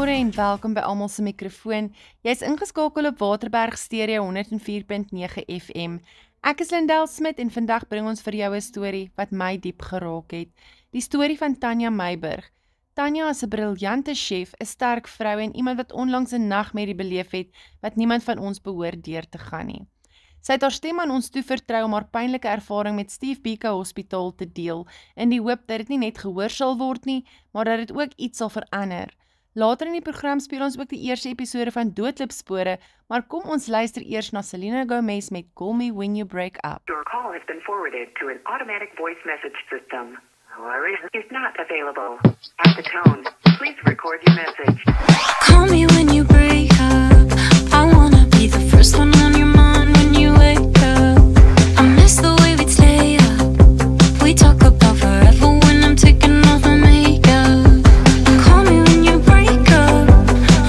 Goeiemôre en welkom by almal se mikrofoon. Jy's ingeskakel op Waterberg Stereo 104.9 FM. Ek is Lindel Smit en vandag bring ons vir jou 'n storie wat my diep geraak het. Die storie van Tanya Meiburg. Tanya is 'n briljante chef, 'n sterk vrou en iemand wat onlangs 'n nagmerrie beleef het wat niemand van ons behoort deur te gaan nie. Sy het haar stem aan ons toe vertrou om haar pynlike ervaring met Steve Biko Hospitaal te deel, in die hoop dat dit nie net gehoor sal word nie, maar dat dit ook iets sal verander. Later in die program speel ons ook die eerste episode van Doodlipspore, maar kom ons luister eers na Selena Gomez met Call Me When You Break Up. Your call has been forwarded to an automatic voice message system. Whoever is not available. At the tone, please record your message. Call me when you break up. I wanna be the first one on your mind when you wake up. I miss the way we'd stay up. We talk about forever when I'm taking off my makeup. Call me when you break up.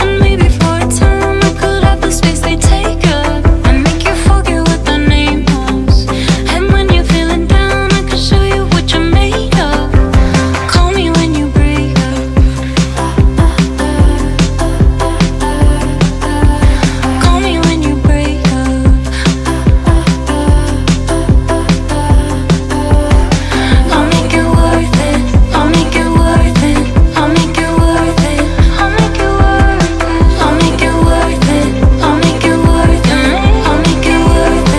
And maybe for a time I could have the space they take up. And make you forget what the name was. And when you're feeling down I can show you what you're made of. Call me when you break up. Call me when you break up. I'll make it worth it. I'll make it worth it. I'll make it worth it. I'll make it worth it. I'll make it worth it. I'll make it worth it. I'll make it worth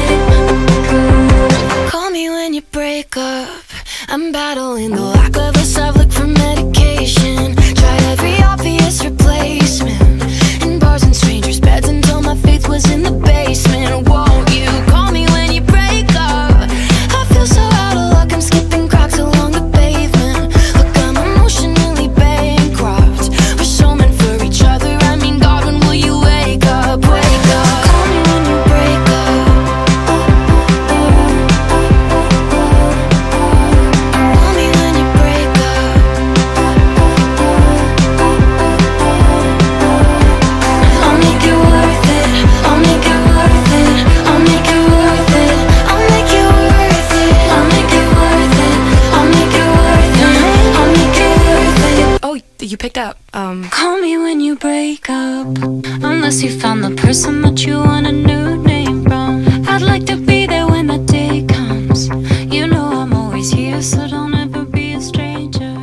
it. Call me when you break up. I'm battling the lack of a self, look for medication. Tried every obvious replacement in bars and strangers' beds until my faith was in the basement. Won't you call me when you break up? I feel so out of luck, I'm skipping cracks along the pavement. Look, I'm emotionally bankrupt. We're so meant for each other, I mean, God, when will you wake up? Wake up. Call me when you break up. Call me when you break up. I'll make it worth it. I'll make it worth it. I'll make it worth it. I'll make it worth it. I'll make it worth it. I'll make it worth it. I'll make it worth it. Oh, you picked up. Call me when you break up. Unless you found the person that you want a new name from. I'd like to be there when that day comes. You know I'm always here, so don't ever be a stranger.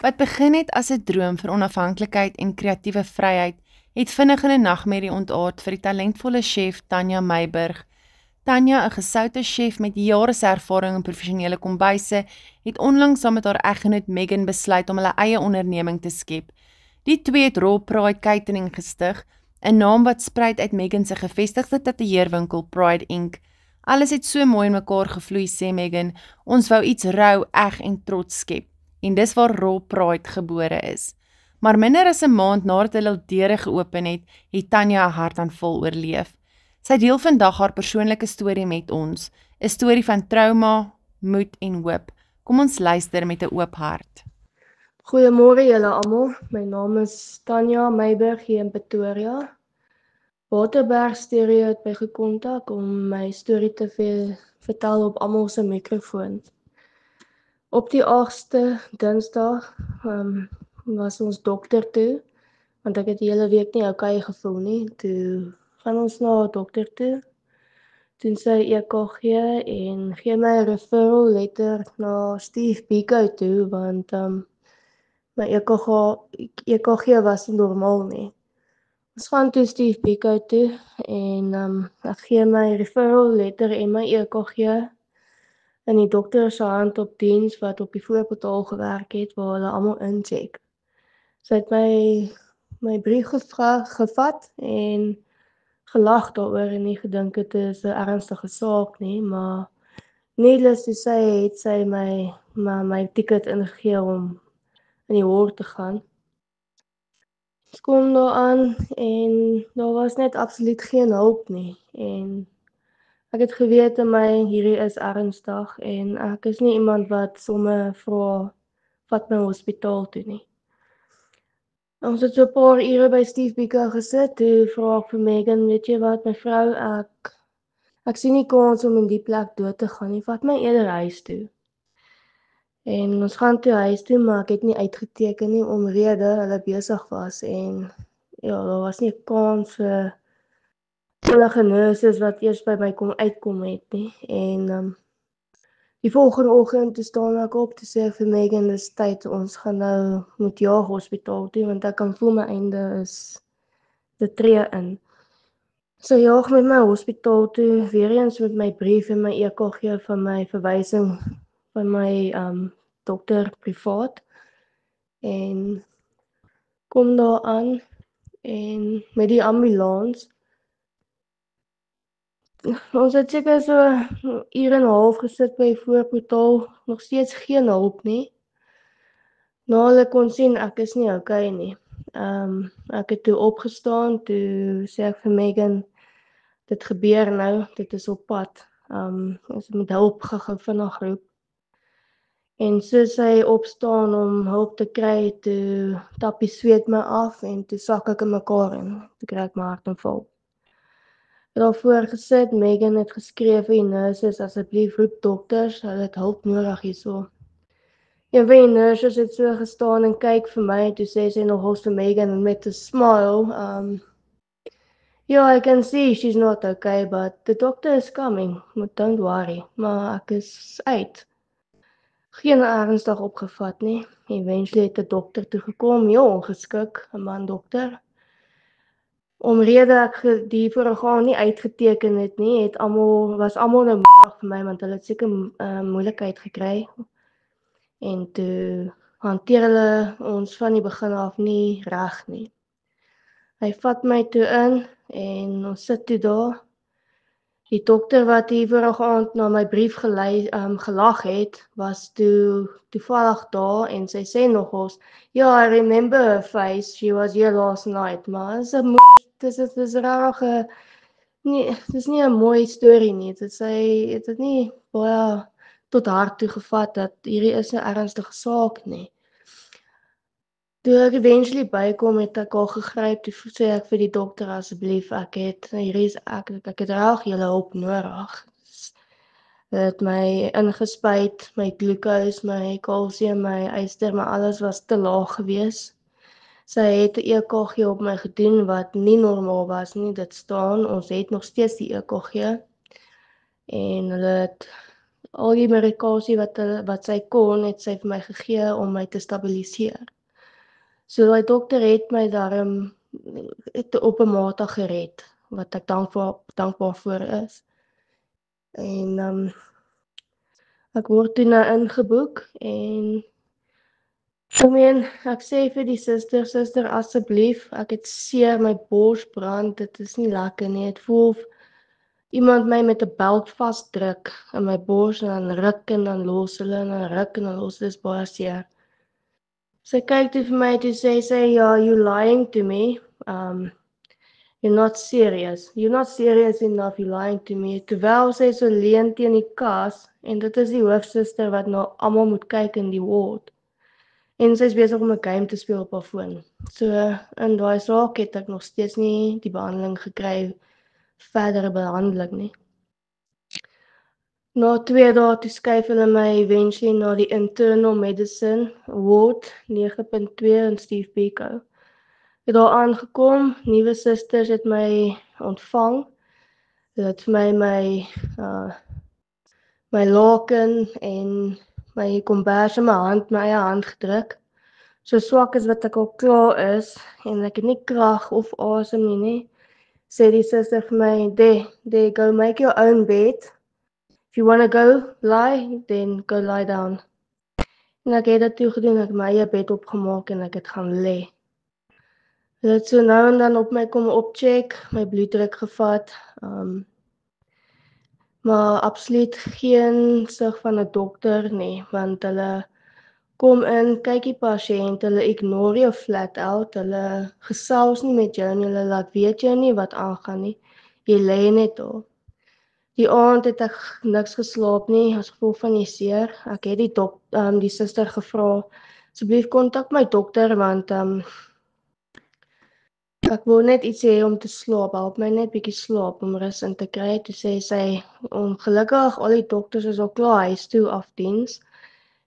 Wat begin het as 'n droom vir onafhanklikheid en kreatiewe vryheid, het vinnig in 'n nagmerrie ontaard vir die talentvolle chef Tanya Meiburg. Tanya, 'n gesoute chef met jare se ervaring in professionele kombuise, het onlangs saam met haar eggenoot Megan besluit om hulle eie onderneming te skep. Die twee het Raw Pride Catering gestig, 'n naam wat spruit uit Megan se gevestigde tatoeëerwinkel Pride Inc. Alles het so mooi in mekaar gevloei, sê Megan. Ons wou iets rou, eg en trots skep. En dis waar Raw Pride gebore is. Maar minder as 'n maand nadat hulle deure geopen het Tanya 'n hartaanval oorleef. Sy deel vandag haar persoonlike storie met ons, 'n storie van trauma, moed en hoop. Kom ons luister met 'n oop hart. Goeiemôre julle almal. My naam is Tanya Meiburg hier in Pretoria. Waterberg Stereo het my gekontak om my storie te vertel op almal se mikrofoon. Op die 8ste Dinsdag was ons dokter toe, want ek het die hele week nie okay gevoel nie. Toe gaan ons na 'n dokter toe. Doen sy EKG en gee my 'n referral letter na Steve Biko toe, want my EKG was nie normaal nie. Ons gaan toe Steve Biko toe en ek gee my referral letter en my EKG in die dokter se hand op diens wat op die voorportaal gewerk het waar hulle almal incheck. Sy het my brief gevat en gelag daaroor en nie gedink dit is 'n ernstige saak nie, maar needless to say het sy my ticket ingegee om in die hoor te gaan. Ons kom daar aan en daar was net absoluut geen hulp nie en ek het geweet hierdie is ernstig en ek is nie iemand wat sommer vra vat my hospitaal toe nie. Ons het so 'n paar ure by Steve Biko gesit, toe vra ek vir Megan, weet jy wat my vrou, ek sien nie kans om in die plek dood te gaan nie, vat my eerder huis toe. En ons gaan toe huis toe, maar ek het nie uitgeteken nie omrede hulle besig was en ja, daar was nie 'n kans vir enige nurses wat eers by my kom uitkom het nie. En die volgende oggend toe staan ek op te sê vir Megan, dis tyd, ons gaan nou moet jaag hospitaal toe want ek kan voel my einde is te tree in. So jaag met my hospitaal toe, weer eens met my brief en my EKG van my verwysing van my dokter privaat en kom daar aan en met die ambulans. Ons het seker so 'n uur en 'n half gesit by die voorportaal, nog steeds geen hulp nie. Nou hulle kon sien ek is nie okay nie. Ek het toe opgestaan, toe sê ek vir Megan, dit gebeur nou, dit is op pad. Ons moet hulp gou vinnig roep. En soos sy opstaan om hulp te kry, toe tap die sweet my af en toe sak ek in mekaar en toe kry ek my hartaanval. Daarvoor gesit, Megan het geskree vir die nurses, asseblief roep dokters, hulle het hulp nodig hierso. Een van die nurses het so gestaan en kyk vir my, toe sê sy nogal vir Megan met 'n smile, yeah, I can see she's not okay, but the doctor is coming, but don't worry, maar ek is uit. Geen ernstig opgevat nie. Eventually het 'n dokter toe gekom, heel ongeskik, 'n man dokter. Omrede ek die voorgaan nie uitgeteken het nie, was almal nou moeg vir my want hulle het seker moeilikheid gekry. En toe hanteer hulle ons van die begin af nie reg nie. Hy vat my toe in en ons sit toe daar. Die dokter wat die vorige aand na my brief gelag het, was toevallig daar en sy sê nogals, yeah, I remember her face, she was here last night, maar dis rarige, nee, dis nie 'n mooi storie nie, het dit nie baie tot hart toe gevat dat hierdie is 'n ernstige saak nie. Toe ek eventually bykom het ek al gegryp, toe sê ek vir die dokter asseblief, ek het reg julle hulp nodig. Hulle het my ingespuit, my glucose, my kalsium, my yster, maar alles was te laag gewees. Sy het 'n EKG op my gedoen wat nie normaal was nie, dit staan, ons het nog steeds die EKG. En hulle het al die medikasie wat sy kon, het sy vir my gegee om my te stabiliseer. So die dokter het my daarom op 'n mate gered, wat ek dankbaar voor is. En ek word toe nou ingeboek en ek sê vir die suster asseblief, ek het seer, my bors brand, dit is nie lekker nie, het voel of iemand my met 'n belt vasdruk in my bors en dan ruk en dan los hulle en dan ruk en dan los, dit is baie seer. Sy kyk toe vir my toe sê sy, yeah, you lying to me, you're not serious enough, you're lying to me, terwyl sy so leun teen die kas, en dit is die hoofsuster wat nou almal moet kyk in die ward, en sy is besig om 'n game te speel op haar foon. So, in daai saak het ek nog steeds nie die behandeling gekry, verdere behandeling nie. Na 2 dae toe skuif hulle my eventually na die internal medicine ward 9.2 in Steve Biko. Het daar aangekom, nuwe susters het my ontvang. Hulle het vir my laken en my kombers in my eie hand gedruk. So swak as wat ek al klaar is en ek het nie krag of asem nie, sê die suster vir my, there, go make your own bed. If you want to go lie, then go lie down. En ek het dit toe gedoen, ek het my eie bed opgemaak en ek het gaan lê. Hulle het so nou en dan op my kom opcheck, my bloeddruk gevat, maar absoluut geen sig van 'n dokter nie, want hulle kom in, kyk die pasiënt, hulle ignore jou flat out, hulle gesels nie met jou nie, hulle laat weet jou nie wat aangaan nie, jy lê net daar. Die aand het ek niks geslaap nie, as gevolg van die seer. Ek het die suster gevra, asseblief kontak my dokter, want ek wil net iets hê om te slaap, help my net bietjie slaap, om rus in te kry. Toe sê sy, ongelukkig, al die dokters is al klaar huis toe af diens,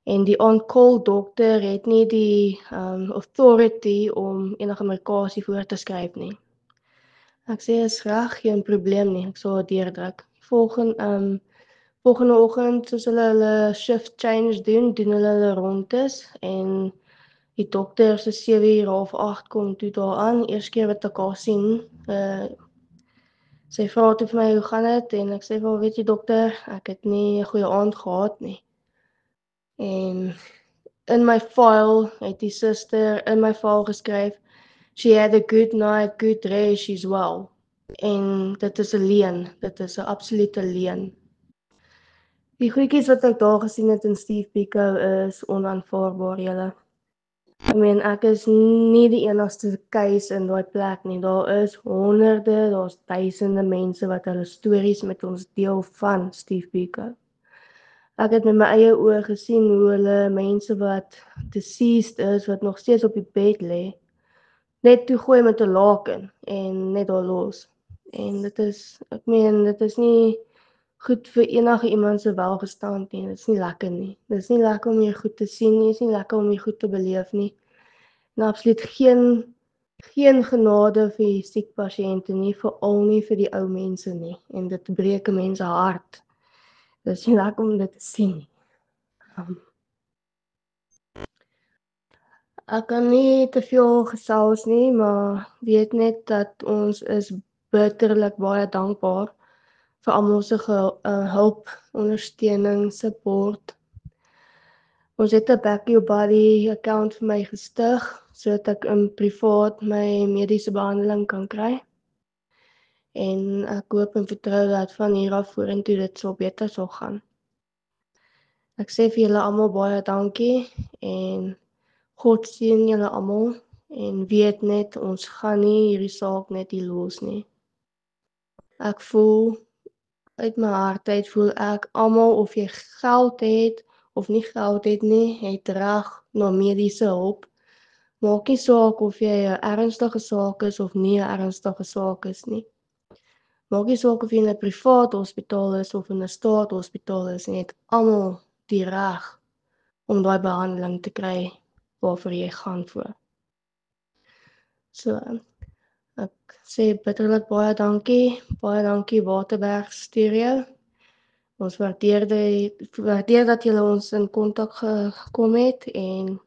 En die on-call dokter het nie die authority om enige medikasie voor te skryf nie. Ek sê is reg, geen probleem nie, ek sal dit deurdruk. Volgende oggend, soos hulle shift change doen hulle rondes en die dokter so 7:30 kom toe daar aan, eerste keer wat ek haar sien. Sy vra toe vir my, hoe gaan dit? En ek sê wel, weet jy dokter, ek het nie 'n goeie aand gehad nie. En in my file het die suster in my file geskryf, she had a good night, good rest, she's well. En dit is 'n leuen, dit is 'n absolute leuen. Die goedjies wat ek daar gesien het in Steve Biko is onaanvaarbaar, julle. Ek is nie die enigste case in daai plek nie. Daar is honderde, daar's duisende mense wat hulle stories met ons deel van Steve Biko. Ek het met my eie oë gesien hoe hulle mense wat deceased is, wat nog steeds op die bed lê, net toegooi met 'n laken en net daar los. En dit is nie goed vir enige iemand se welgestand nie. Dit is nie lekker nie. Dit is nie lekker om hier goed te sien nie, dit is nie lekker om hier goed te beleef nie. En absoluut geen genade vir die siek pasiënte nie, veral nie vir die ou mense nie. En dit breek 'n mens se hart. Dit is nie lekker om dit te sien nie. Ek kan nie te veel gesels nie, maar weet net dat ons is bitterlik baie dankbaar vir almal se hulp, ondersteuning, support. Ons het 'n Back Your Body account vir my gestig, sodat ek in privaat my mediese behandeling kan kry. En ek hoop en vertrou dat van hier af vorentoe dit sal beter sal gaan. Ek sê vir julle almal baie dankie en God seën julle almal en weet net ons gaan nie hierdie saak net hier los nie. Ek voel uit my hart uit voel ek almal of jy geld het of nie geld het nie, het reg na mediese hulp. Maak nie saak of jy 'n ernstige saak is of nie 'n ernstige saak is nie. Maak nie saak of jy in 'n privaat hospitaal is of in 'n staatshospitaal is, jy het almal die reg om daai behandeling te kry waarvoor jy gaan voor. So, ek sê bitterlik baie dankie Waterberg Stereo. Ons waardeer dat julle ons in kontak gekom het en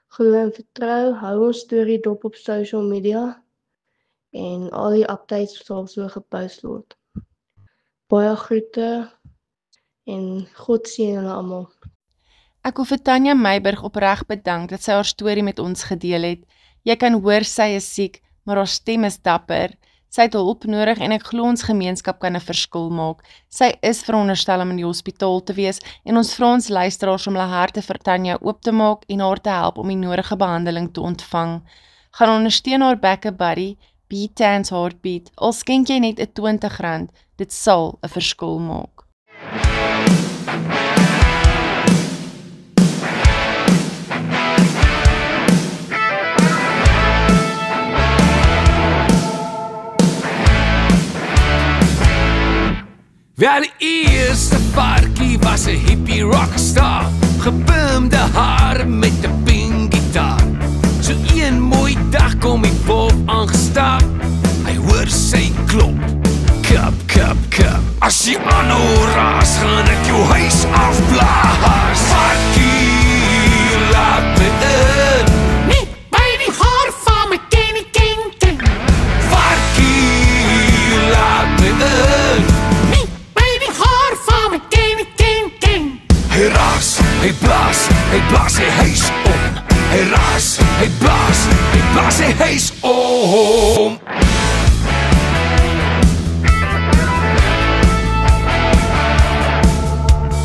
glo en vertrou, hou ons storie dop op social media en al die updates sal so gepost word. Baie groete en God seën julle almal. Ek wil vir Tanya Meiburg opreg bedank dat sy haar storie met ons gedeel het. Jy kan hoor sy is siek, maar haar stem is dapper. Sy het hulp nodig en ek glo ons gemeenskap kan 'n verskil maak. Sy is veronderstel om in die hospitaal te wees en ons vra ons luisteraars om hulle harte vir Tanya oop te maak en haar te help om die nodige behandeling te ontvang. Gaan ondersteun haar Back Your Body, Beat Tan's Heartbeat, al skenk jy net R20, dit sal 'n verskil maak. Wel, die eerste varkie was 'n hippie rockstar, gepimde haar met 'n pink gitaar. So een mooi dag kom die Bob aangestap, hy hoor sy klop, kap, kap, kap. As jy aanhou raas, gaan ek jou huis afblaas. Varkie, laat my in, nie by die haar van my kenny king. Varkie, laat my in, hy raas, hy blaas, hy huis om. Hy raas, hy blaas, hy huis om.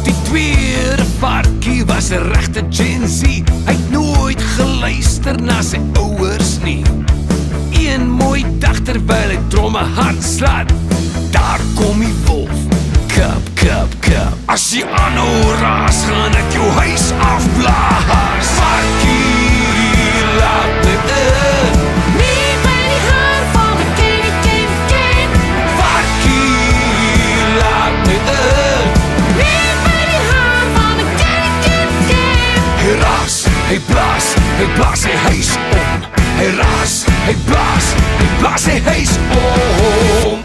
Die tweede varkie was 'n regte Gen Z. Hy het nooit geluister na sy ouers nie. Een mooi dag terwyl hy tromme hard slaat, daar kom die wolf. Kap, kap, kap. As jy aanhou raas, gaan ek jou huis afblaas. Varkie, laat my in, nie by die haar van my king. Varkie, laat my in, nie by die haar van my king. hy blaas sy huis om. Hy raas, hy blaas sy huis om.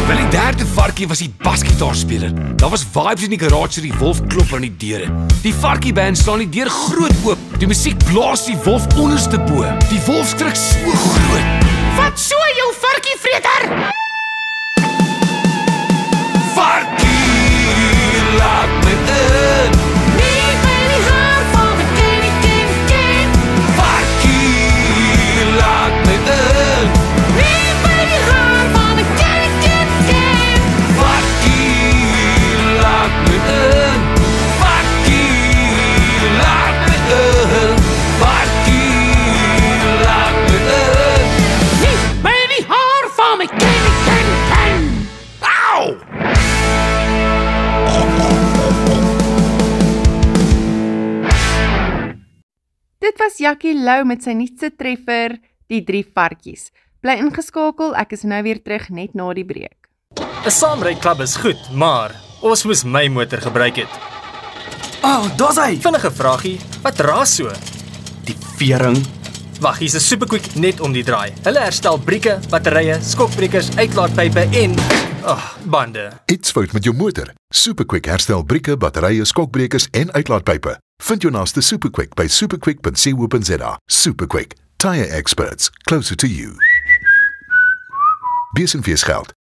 Wel die derde varkie was die basgitaarspeler. Daar was vibes in die garage so die wolf klop aan die deure. Die varkieband slaan die deur groot oop. Die musiek blaas die wolf onderste bo. Die wolf skrik so groot. Wat so jou varkievreter? Varkie, laat my in. Nee, by die haar van my ken. Varkie, laat my in. Nee, by die haar van my ken. Varkie, laat my in. Varkie, laat my in. Varkie, laat my in. Nee, by die haar van my ken. Au! Dit was Jackie Lou met sy nuutste treffer, die 3 varkies. Bly ingeskakel, ek is nou weer terug net na die breek. 'n Saamryklub is goed, maar ons moes my motor gebruik het. Daar's hy. Vinnige vragie, wat raas so? Die vering. Wag, hier's 'n Superquick net om die draai. Hulle herstel brieke, batterye, skokbrekers, uitlaatpype en bande. Iets fout met jou motor. Superquick herstel brieke, batterye, skokbrekers en uitlaatpype. Vind jou naaste Superquick by superquick.co.za. Superquick, tire experts, closer to you. Besenfeesgeld.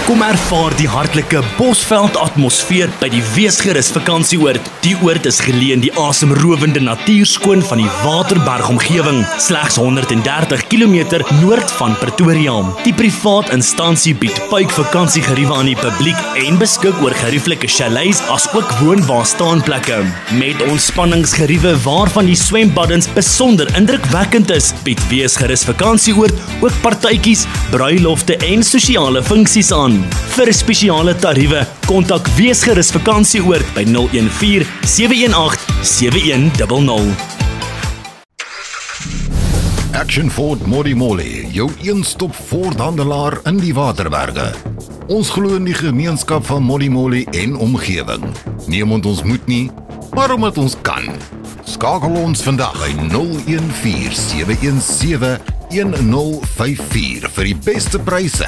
Kom ervaar die hartlike Bosveld atmosfeer by die Weesgerus vakansieoord. Die oord is geleë in die asemrowende natuurskoon van die Waterberg omgewing, slegs 130 km noord van Pretoria. Die privaat instansie bied puikvakantiegeriewe aan die publiek en beskik oor gerieflike chalets as ook woonwaarstaanplekke. Met ontspanningsgeriewe waarvan die swembaddens besonder indrukwekkend is, bied Weesgerus vakansieoord ook partytjies, bruilofte en sosiale funksies aan. Vir spesiale tariewe, kontak Weesgerus vakansieoord by 014 718 7100. Action Ford Modimolle, jou een-stop Ford-handelaar in die Waterberge. Ons glo in die gemeenskap van Modimolle en omgewing. Nie omdat ons moet nie, maar omdat ons kan. Skakel ons vandag by 014 717 1054 vir die beste pryse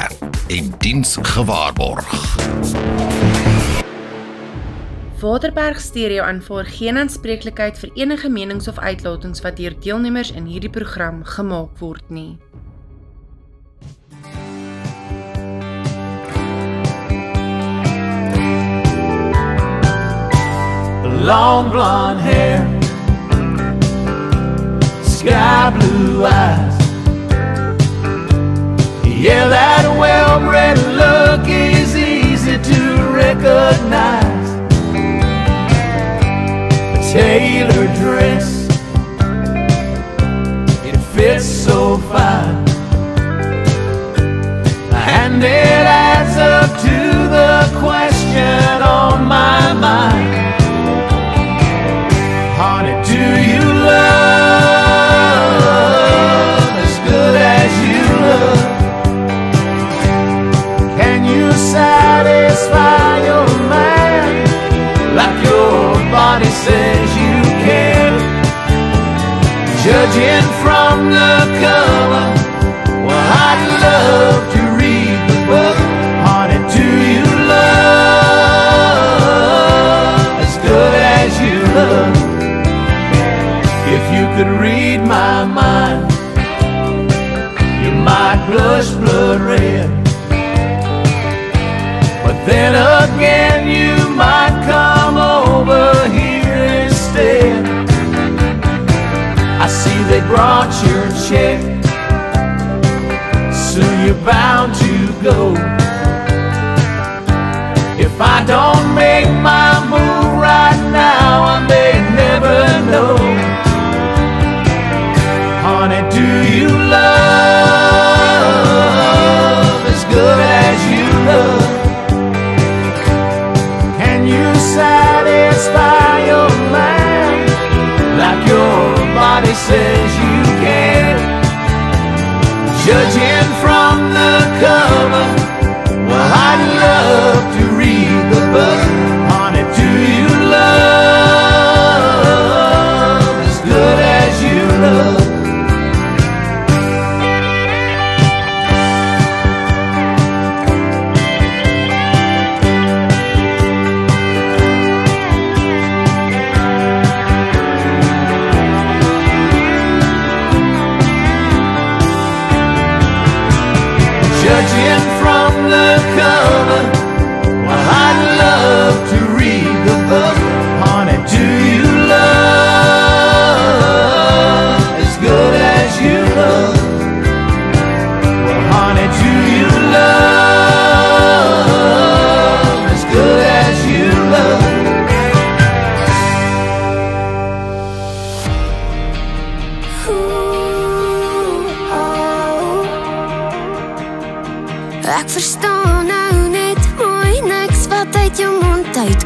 en diens gewaarborg. Waterberg Stereo aanvaar geen aanspreeklikheid vir enige menings of uitlatings wat deur deelnemers in hierdie program gemaak word nie. Long blonde hair, sky blue eyes. Yeah, that well-bred look is easy to recognize. A tailored dress, it fits so fine, and it adds up to the question on my mind. Honey, do you love as good as you look? Can you satisfy your man like your body says you can? Judging from the cover, well, I'd love to read the book. Honey, do you love as good as you look? If you could read my mind, you might blush blood red. But then again, you might come over here instead. I see they brought your check, soon you're bound to go. If I don't make my move right now, I may never know. Honey, do you love as good as you look? Can you satisfy your man like your body says you can? Judging from the cover, well, I'd love to read the book.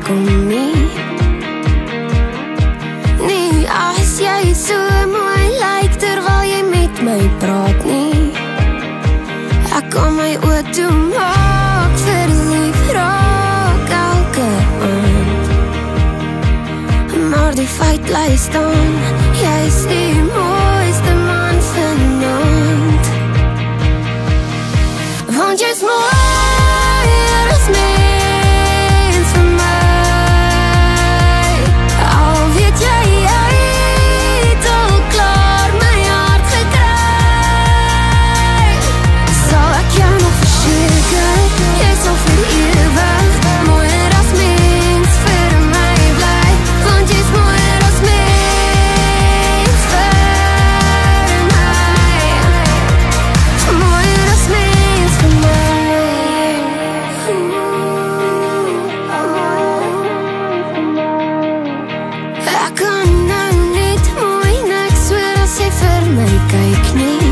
kom nie. Nee, as jy so mooi lyk terwyl jy met my praat nie. Ek kan my oë toemaak, verlief raak elke aand. Maar die feit bly staan, jy's die mooiste man vanaand. Want jy's mooier as mens vir my. Al weet jy het al klaar my hart gekry. Sal ek jou nog verseker, jy sal vir ewig mooier as mens vir my bly. Want jy's mooier as mens vir my. Mooier as mens vir my. Ek kan nou net mooi niks hoor as jy vir my kyk nie.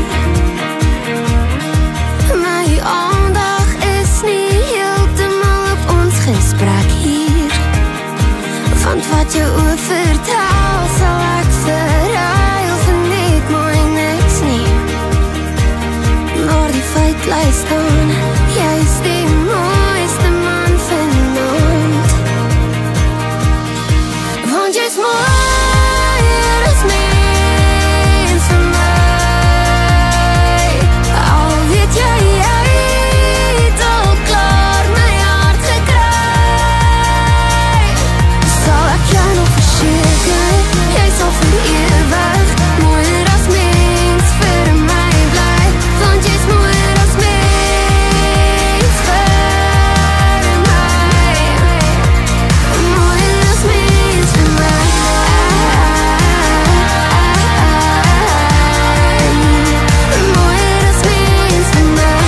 My aandag is nie heeltemal op ons gesprek hier. Want wat jou oor vertel, sal ek verruil vir net mooi niks nie. Maar die feit bly staan, jy's die mooiste man vanaand. Want jy's mooier as mens vir my. Al weet jy het al klaar my hart gekry. Sal ek jou nog verseker, jy sal vir ewig mooier as mens vir my bly. Want jy's mooier as mens vir my. Mooier as mens vir my. Mooier as mens vir my. Mooier as mens vir my.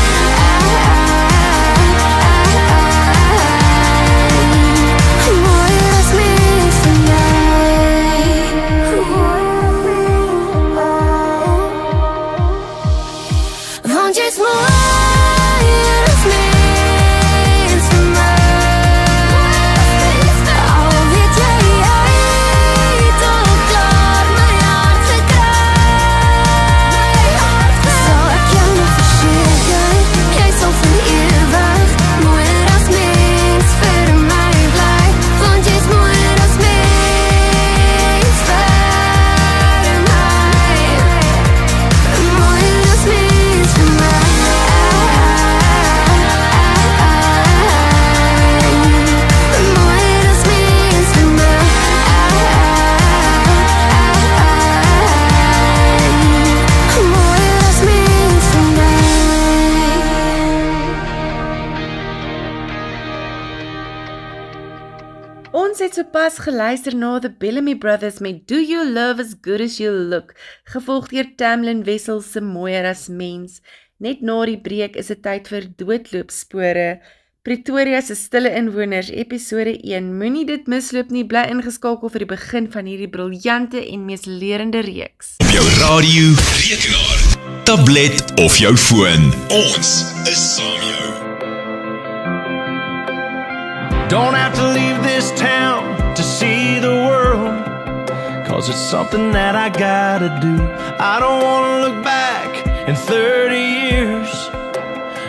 Want jy's mooier as mens vir my. Al weet jy het al klaar my hart gekry. Sal ek jou nog verseker, jy sal vir ewig mooier as mens vir my bly. Want jy's mooier as mens vir my. Mooier as mens vir my. Mooier as mens vir my. Mooier as mens vir my. Ons het sopas geluister na The Bellamy Brothers met Do You Love As Good As You Look, gevolg deur Tamlin Wessels se Mooier As Mens. Net na die breek is dit tyd vir Doodloopspore. Pretoria se stille inwoners, episode 1. Moenie dit misloop nie, bly ingeskakel vir die begin van hierdie briljante en meeslerende reeks. Op jou radio, rekenaar, tablet of jou foon. Ons is saam jou. Don't have to leave this town to see the world, 'cause it's something that I gotta do. I don't wanna look back in 30 years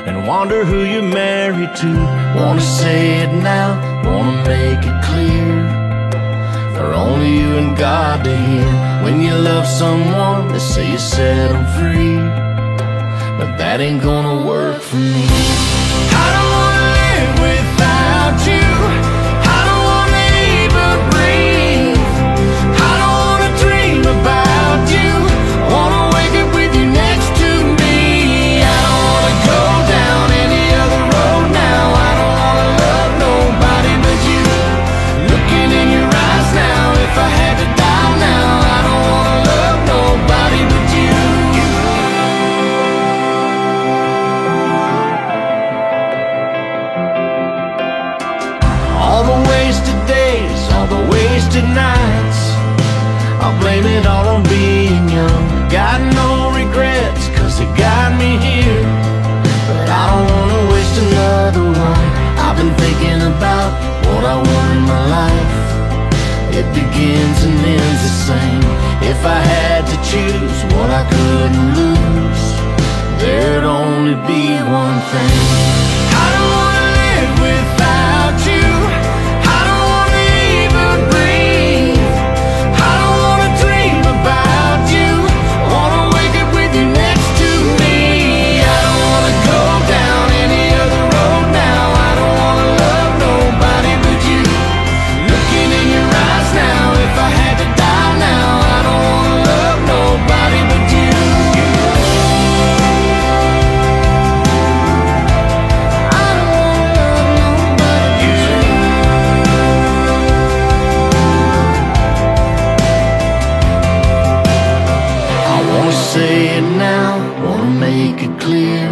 and wonder who you're married to. Wanna say it now, wanna make it clear, for only you and God to hear. When you love someone, they say you set them free, but that ain't gonna work for me. I don't wanna live without you. I don't wanna even breathe. I don't wanna dream about you. Wanna wake up with you next to me. I don't wanna go down any other road now. I don't wanna love nobody but you. Looking in your eyes now, if I had to die now, I don't wanna love nobody but you. All the wasted days, all the wasted nights, I'll blame it all on being young. Got no regrets, 'cause it got me here, but I don't wanna waste another one. I've been thinking about what I want in my thing. I don't wanna live without you. I don't wanna even breathe. I don't wanna dream about you. I wanna wake up with you next to me. I don't wanna go down any other road now. I don't wanna love nobody but you. Looking in your eyes now, if I had to die now, I don't wanna love nobody but you. I don't wanna love nobody but you. I wanna say it now, wanna make it clear,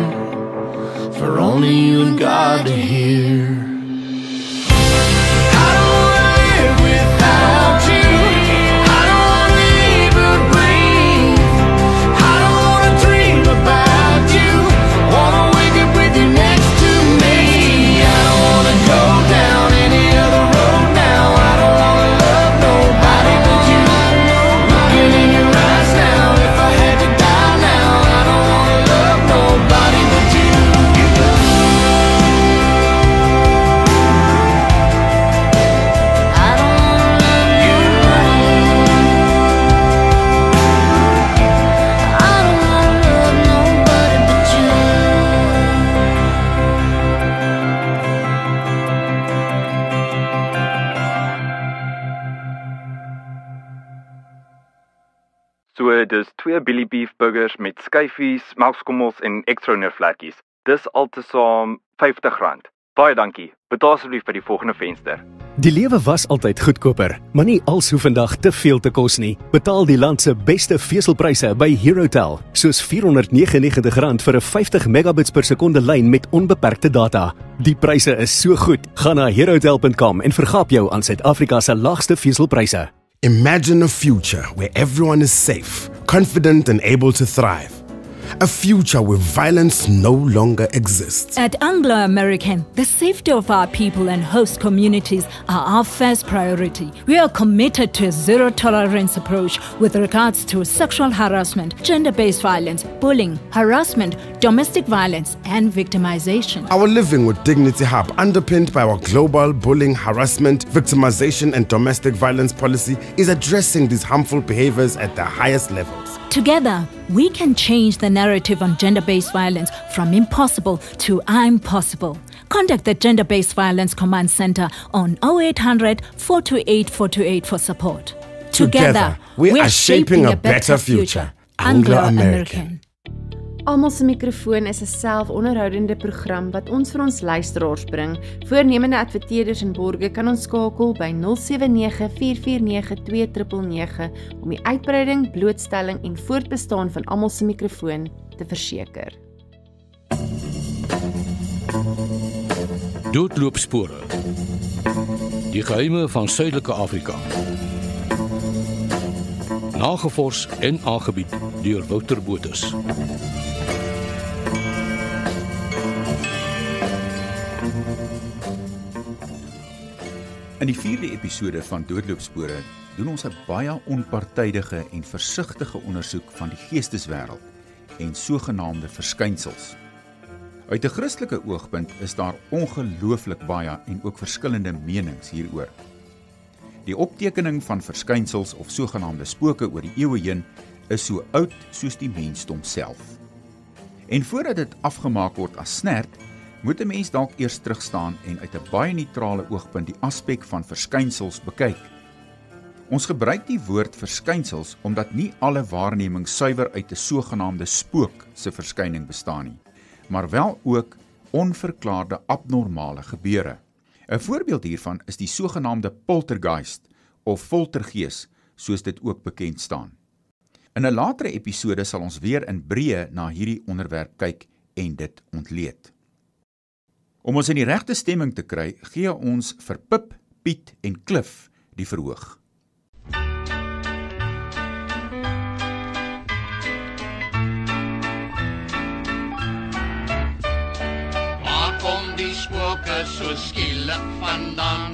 for only you and God to hear. I don't wanna live without you. I don't wanna even breathe. I don't wanna dream about you. Wanna wake up with you next to me. I don't wanna go down any other road now. I don't wanna love nobody but you. Looking in your eyes now, if I had to die now, I don't wanna love nobody but you. I don't wanna love you. I don't wanna love nobody but you. So, dis 2 Billy Beef burgers met skyfies, melkskommels en extra neervlekkies. Dis altesaam R50. Baie dankie. Betaal asseblief by die volgende venster. Die lewe was altyd goedkoper, maar nie als hoef vandag te veel te kos nie. Betaal die land se beste veselpryse by Herotel, soos R499 vir 'n 50 megabits per sekonde lyn met onbeperkte data. Die pryse is so goed. Gaan na herotel.com en vergaap jou aan Suid-Afrika se laagste veselpryse. Imagine a future where everyone is safe, confident and able to thrive. A future where violence no longer exists. At Anglo American, the safety of our people and host communities are our first priority. We are committed to a zero-tolerance approach with regards to sexual harassment, gender-based violence, bullying, harassment, domestic violence, and victimization. Our Living with Dignity Hub, underpinned by our global bullying, harassment, victimization and domestic violence policy, is addressing these harmful behaviors at the highest levels. Together, we can change the narrative on gender-based violence from impossible to I'm possible. Contact the Gender Based Violence Command Center on 0800 428 428 for support. Together, we are shaping a better future. Anglo American. Almal se mikrofoon is 'n selfonderhoudende program wat ons vir ons luisteraars bring. Voornemende adverteerders en borge kan ons skakel by 079 449 2999 om die uitbreiding, blootstelling en voortbestaan van almal se mikrofoon te verseker. Doodloopspore. Die geheime van Suidelike Afrika. Nagevors en aangebied deur Wouter Botha. In die 4de episode van Doodloopspore doen ons 'n baie onpartydige en versigtige ondersoek van die geesteswêreld en sogenaamde verskynsels. Uit 'n Christelike oogpunt is daar ongelooflik baie en ook verskillende menings hieroor. Die optekening van verskynsels of sogenaamde spooke oor die eeue heen is so oud soos die mensdom self. En voordat dit afgemaak word as snert, moet 'n mens dalk eers terugstaan en uit 'n baie neutrale oogpunt die aspek van verskynsels bekyk. Ons gebruik die woord verskynsels omdat nie alle waarneming suiwer uit 'n sogenaamde spook se verskyning bestaan nie, maar wel ook onverklaarde abnormale gebeure. 'n Voorbeeld hiervan is die sogenaamde poltergeist of foltergees, soos dit ook bekend staan. In 'n latere episode sal ons weer in breë na hierdie onderwerp kyk en dit ontleed. Om ons in die regte stemming te kry, gee ons vir Pip, Piet en Cliff die verhoog. Waar kom die spooke so skielik vandaan?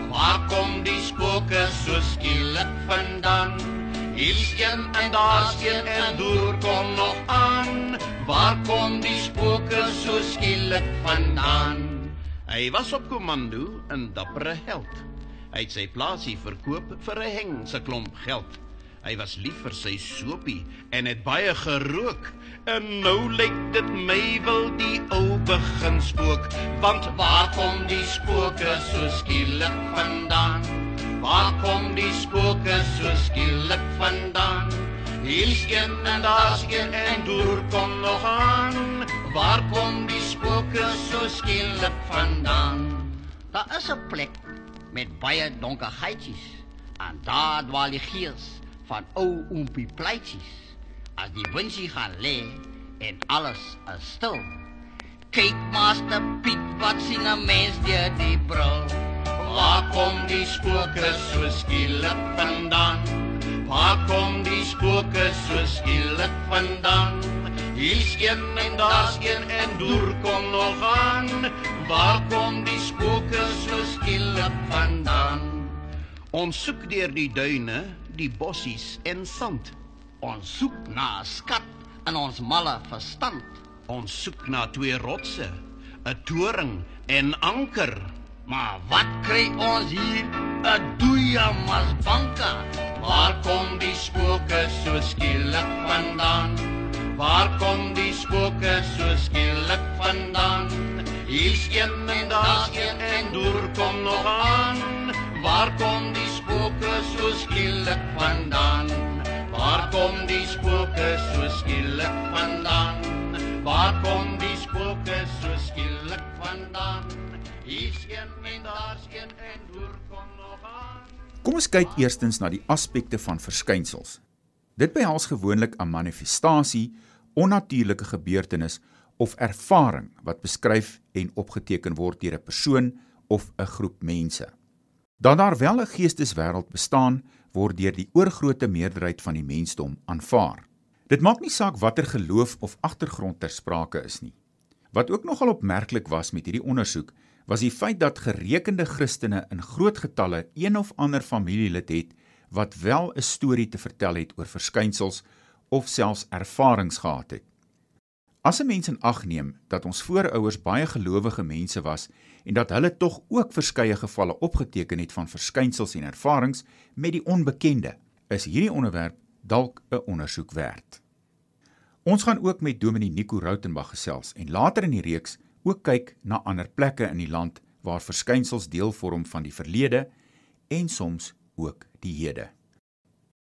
Waar kom die spooke so skielik vandaan? Hier's een en daar's een en deur kom nog aan. Waar kom die spooke so skielik vandaan? Hy was op kommando 'n dappere held. Hy het sy plaasie verkoop vir 'n hengse klomp geld. Hy was lief vir sy soapie en het baie gerook. En nou lyk dit my wil die ou begin spook. Want waar kom die spooke so skielik vandaan? Waar kom die spooke so skielik vandaan? Hier's een en daar's een en deur kom nog aan. Waar kom die spooke so skielik vandaan? Daar is 'n plek met baie donker gaatjies. En daar dwaal die gees van ou oompie pleitjies. As die windjie gaan lê en alles is stil. Kyk Master Piet, wat sien 'n mens deur die bril? Waar kom die spooke so skielik vandaan? Waar kom die spooke so skielik vandaan? Hier's een en daar's een en deur kom nog aan. Waar kom die spooke so skielik vandaan? Ons soek deur die duine, die bossies en sand. Ons soek na 'n skat in ons malle verstand. Ons soek na 2 rotse, 'n toring en anker. Maar wat kry ons hier? 'n Doejamasbanka. Waar kom die spooke so skielik vandaan? Waar kom die spooke so skielik vandaan? Hier's een en daar's een en deur kom nog aan. Waar kom die spooke so skielik vandaan? Waar kom die spooke so skielik vandaan? Waar kom die spooke so skielik vandaan? Hier's een en daar's een en deur kom nog aan. Kom ons kyk eerstens na die aspekte van verskynsels. Dit behels gewoonlik 'n manifestasie, onnatuurlike gebeurtenis of ervaring wat beskryf en opgeteken word deur 'n persoon of 'n groep mense. Dat daar wel 'n geesteswêreld bestaan, word deur die oorgrootste meerderheid van die mensdom aanvaar. Dit maak nie saak watter geloof of agtergrond ter sprake is nie. Wat ook nogal opmerklik was met hierdie ondersoek, was die feit dat gerekende Christene in groot getalle een of ander familielid het wat wel 'n storie te vertel het oor verskynsels of selfs ervarings gehad het. As 'n mens in ag neem dat ons voorouers baie gelowige mense was en dat hulle tog ook verskeie gevalle opgeteken het van verskynsels en ervarings met die onbekende, is hierdie onderwerp dalk 'n ondersoek werd. Ons gaan ook met Dominee Nico Rautenbach gesels en later in die reeks ook kyk na ander plekke in die land waar verskynsels deel vorm van die verlede en soms ook die hede.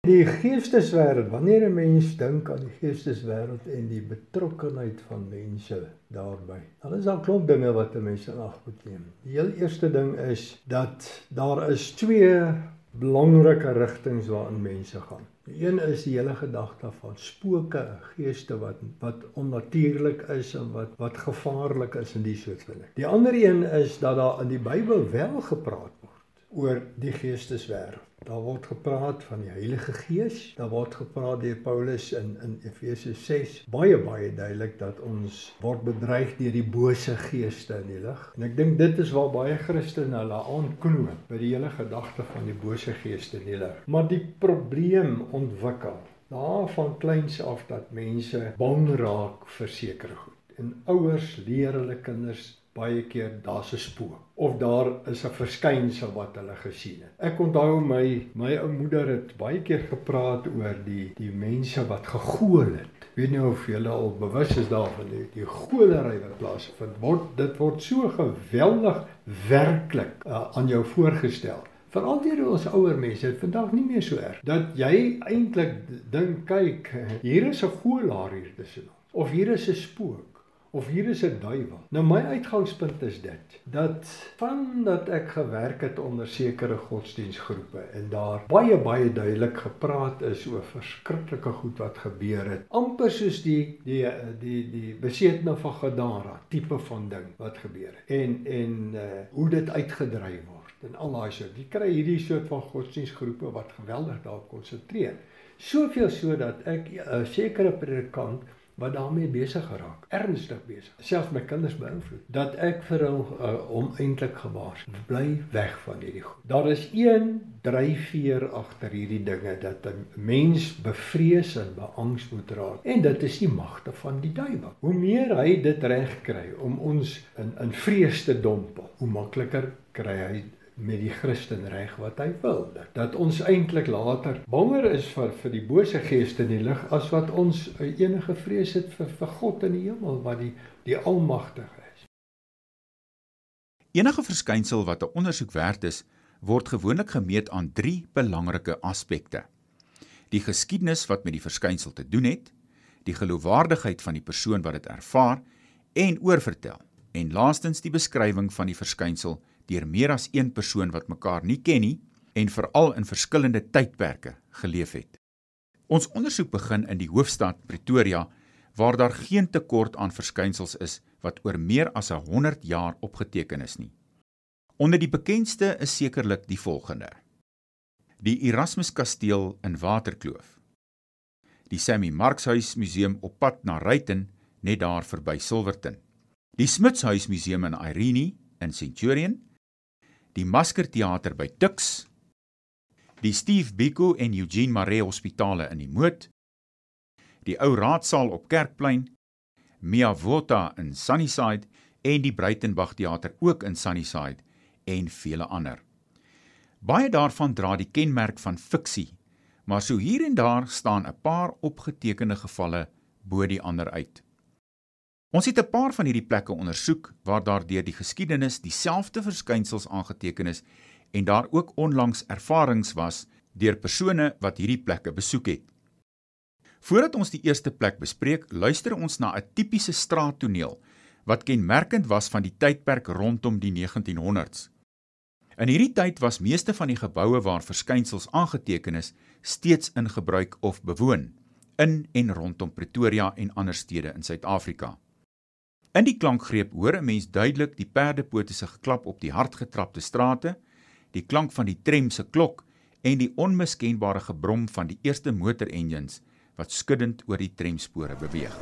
Die geesteswêreld, wanneer 'n mens dink aan die geesteswêreld en die betrokkenheid van mense daarby, dan is daar 'n klomp dinge wat 'n mens in ag moet neem. Die heel eerste ding is dat daar is 2 belangrike rigtings waarin mense gaan. Die een is die hele gedagte van spooke, geeste wat onnatuurlik is en wat gevaarlik is en die soort dinge. Die ander een is dat daar in die Bybel wel gepraat word oor die geesteswêreld. Daar word gepraat van die Heilige Gees, daar word gepraat deur Paulus in Efesië 6, baie duidelik dat ons word bedreig deur die bose geeste in die lig. En ek dink dit is waar baie Christene hulle aanknoop, by die hele gedagte van die bose geeste in die lig. Maar die probleem ontwikkel daar van kleins af dat mense bang raak vir sekere goed. En ouers leer hulle kinders baie keer daar's 'n spook of daar is 'n verskynsel wat hulle gesien het. Ek onthou my ou moeder het baie keer gepraat oor die mense wat gegool het. Ek weet nie of julle al bewus is daarvan die goolery wat plaasvind. Dit word so geweldig werklik aan jou voorgestel. Veral deur ons ouer mense, dit vandag nie meer so erg, dat jy eintlik dink, kyk, hier is 'n goolaar hier tussen ons, of hier is 'n spook, of hier is 'n duiwel. Nou my uitgangspunt is dit, dat vandat ek gewerk het onder sekere godsdienstgroepe, en daar baie duidelik gepraat is oor verskriklike goed wat gebeur het, amper soos die besetene van Gadara, tipe van ding wat gebeur het, en hoe dit uitgedryf word. En al daai soort. Jy kry hierdie soort van godsdienstgroepe wat geweldig daarop konsentreer. Soveel so dat ek 'n sekere predikant wat daarmee besig geraak, ernstig besig, selfs my kinders beïnvloed, dat ek vir hom eintlik gewaarsku, bly weg van hierdie goed. Daar is een dryfveer agter hierdie dinge, dat 'n mens bevrees en beangs moet raak, en dit is die magte van die duiwel. Hoe meer hy dit reg kry om ons in vrees te dompel, hoe makliker kry hy met die Christen reg wat hy wil. Dat ons eintlik later banger is vir die bose geeste in die lig, as wat ons enige vrees het vir God in die hemel, wat die almagtige is. Enige verskynsel wat 'n ondersoek werd is, word gewoonlik gemeet aan 3 belangrike aspekte. Die geskiedenis wat met die verskynsel te doen het, die geloofwaardigheid van die persoon wat dit ervaar en oorvertel, en laastens die beskrywing van die verskynsel deur meer as een persoon wat mekaar nie ken nie en veral in verskillende tydperke geleef het. Ons ondersoek begin in die hoofstad Pretoria, waar daar geen tekort aan verskynsels is wat oor meer as 100 jaar opgeteken is nie. Onder die bekendste is sekerlik die volgende: die Erasmus Kasteel in Waterkloof, die Sammy Marks Huis Museum op pad na Ruiten, net daar verby Silverton, die Smuts Huis Museum in Irene in Centurion, die Maskertheater by Tuks, die Steve Biko en Eugene Maree Hospitale in die Moot, die ou raadsaal op Kerkplein, Mia Vota in Sunnyside en die Breitenberg Theater ook in Sunnyside en vele ander. Baie daarvan dra die kenmerk van fiksie, maar so hier en daar staan 'n paar opgetekende gevalle bo die ander uit. Ons het 'n paar van hierdie plekke ondersoek waar daar deur die geskiedenis dieselfde verskynsels aangeteken is en daar ook onlangs ervarings was deur persone wat hierdie plekke besoek het. Voordat ons die eerste plek bespreek, luister ons na 'n tipiese straattoneel wat kenmerkend was van die tydperk rondom die 1900s. In hierdie tyd was meeste van die geboue waar verskynsels aangeteken is steeds in gebruik of bewoon, in en rondom Pretoria en ander stede in Suid-Afrika. In die klankgreep hoor 'n mens duidelik die perdepote se geklap op die hardgetrapte strate, die klank van die tram se klok en die onmiskenbare gebrom van die eerste motorengines wat skuddend oor die tramspore beweeg.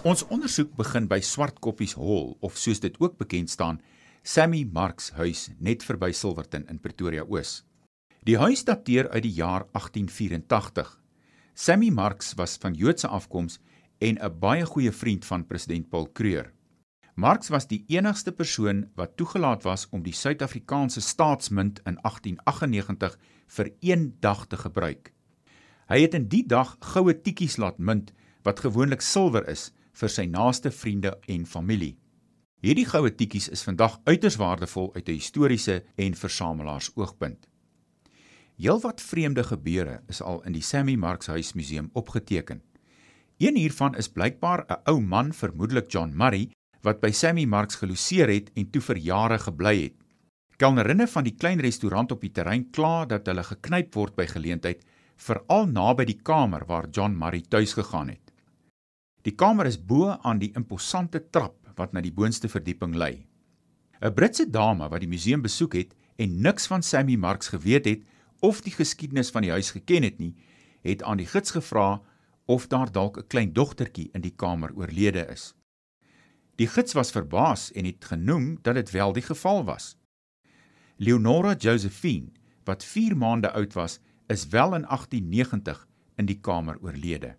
Ons ondersoek begin by Swartkoppies Hall, of soos dit ook bekend staan, Sammy Marks Huis, net verby Silverton in Pretoria Oos. Die huis dateer uit die jaar 1884. Sammy Marks was van Joodse afkoms en 'n baie goeie vriend van president Paul Kruger. Marks was die enigste persoon wat toegelaat was om die Suid-Afrikaanse staatsmunt in 1898 vir 1 dag te gebruik. Hy het in die dag goue tikkies laat munt, wat gewoonlik silwer is, vir sy naaste vriende en familie. Hierdie goue tikkies is vandag uiters waardevol uit 'n historiese en versamelaars oogpunt. Heelwat vreemde gebeure is al in die Sammy Marks Huis Museum opgeteken. Een hiervan is blykbaar 'n ou man, vermoedelik John Murray, wat by Sammy Marks geloseer het en toe vir jare gebly het. Kelnerinne van die klein restaurant op die terrein kla dat hulle geknyp word by geleentheid, veral naby die kamer waar John Murray tuis gegaan het. Die kamer is bo aan die imposante trap wat na die boonste verdieping lei. 'n Britse dame wat die museum besoek het en niks van Sammy Marks geweet het of die geskiedenis van die huis geken het nie, het aan die gids gevra of daar dalk 'n klein dogtertjie in die kamer oorlede is. Die gids was verbaas en het genoem dat dit wel die geval was. Leonora Josephine, wat 4 maande oud was, is wel in 1890 in die kamer oorlede.